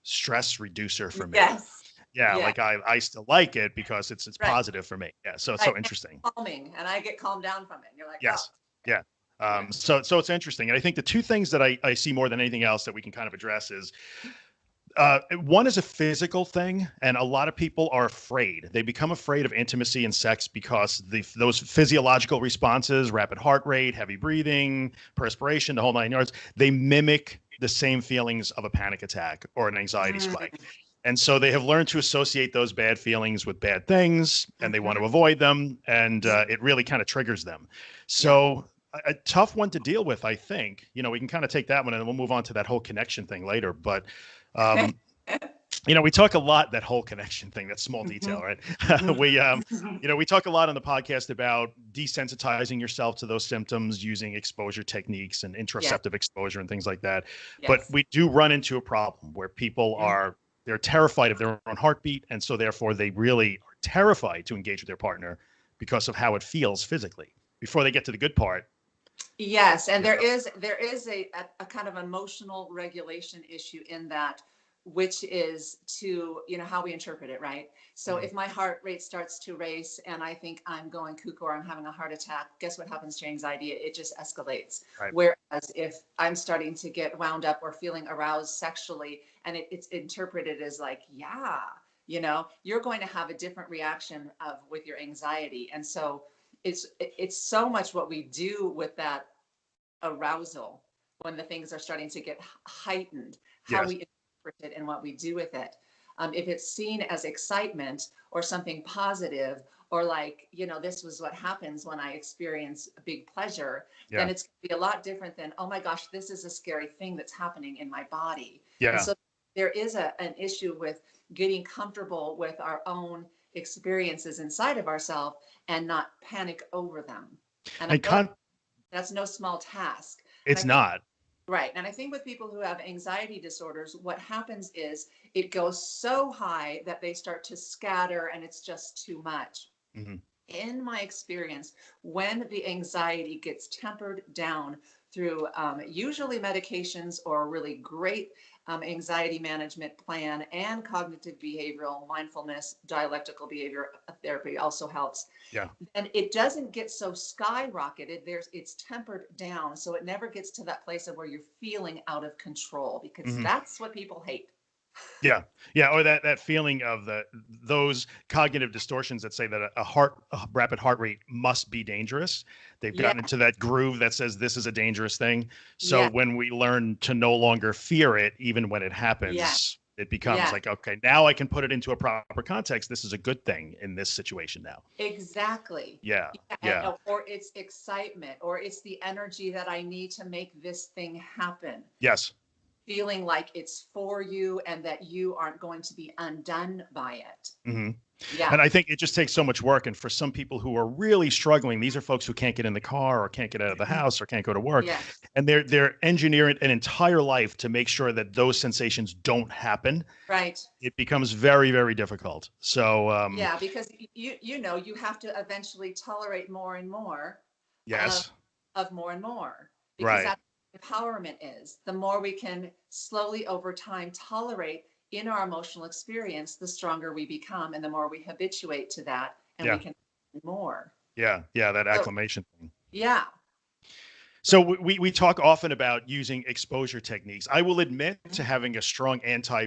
stress reducer for me. Yes. Yeah, Yeah. like I still like it because it's Right. positive for me. Yeah, so it's Right. so And interesting. it's calming, and I get calmed down from it. And you're like, oh, Yes. Yeah. yeah. So it's interesting. And I think the two things that I see more than anything else that we can kind of address is one is a physical thing, and a lot of people are afraid. They become afraid of intimacy and sex because those physiological responses, rapid heart rate, heavy breathing, perspiration, the whole nine yards, they mimic the same feelings of a panic attack or an anxiety spike. Mm-hmm. And so they have learned to associate those bad feelings with bad things, and they want Mm-hmm. to avoid them, and Yeah. it really kind of triggers them. Yeah. So a tough one to deal with, I think. We can kind of take that one, and then we'll move on to that whole connection thing later. But um, we talk a lot, that whole connection thing, that small Mm-hmm. detail, right? we, Mm-hmm. we talk a lot on the podcast about desensitizing yourself to those symptoms using exposure techniques and Yeah. interoceptive exposure and things like that. But Yes. we do run into a problem where people Mm. they're terrified of their own heartbeat. And so therefore they really are terrified to engage with their partner because of how it feels physically before they get to the good part. Yes, and You know, there is a kind of emotional regulation issue in that, which is to, how we interpret it, right? So mhm, if my heart rate starts to race and I think I'm going cuckoo or I'm having a heart attack, guess what happens to anxiety? It just escalates. right. Whereas if I'm starting to get wound up or feeling aroused sexually and it's interpreted as like, yeah, you're going to have a different reaction of with your anxiety. And so it's so much what we do with that arousal when the things are starting to get heightened, how Yes. we interpret it and what we do with it. If it's seen as excitement or something positive, or like, this was what happens when I experience a big pleasure, then Yeah. it's going to be a lot different than, oh my gosh, this is a scary thing that's happening in my body. And Yeah. so there is an issue with getting comfortable with our own experiences inside of ourselves and not panic over them. And I And know that's no small task. And I it's think, not. right. And I think with people who have anxiety disorders, what happens is it goes so high that they start to scatter and it's just too much. Mhm. In my experience, when the anxiety gets tempered down through usually medications or a really great anxiety management plan and cognitive behavioral mindfulness, dialectical behavior therapy also helps, Yeah. and it doesn't get so skyrocketed. It's tempered down, so it never gets to that place of where you're feeling out of control, because Mhm. that's what people hate. Yeah, yeah, or that feeling of those cognitive distortions that say that a rapid heart rate must be dangerous. They've Yeah. gotten into that groove that says this is a dangerous thing. So Yeah. when we learn to no longer fear it, even when it Yeah. happens, it becomes Yeah. like, okay, now I can put it into a proper context. This is a good thing in this situation now. Exactly. Yeah, Yeah. yeah, Or it's excitement, or it's the energy that I need to make this thing happen, yes. feeling like it's for you and that you aren't going to be undone by it. Hmm. Yeah. And I think it just takes so much work. And for some people who are really struggling, these are folks who can't get in the car or can't get out of the Mhm. house or can't go to work. Yeah. And they're engineering an entire life to make sure that those sensations don't happen. Right. It becomes very, very difficult. So Yeah, because you have to eventually tolerate more and more of yes, more and more, because right. that's what empowerment is. The more we can slowly over time tolerate in our emotional experience, the stronger we become, and the more we habituate to that, and we Yeah, can more. yeah, yeah, that So acclimation thing. yeah. So we talk often about using exposure techniques. I will admit to having a strong anti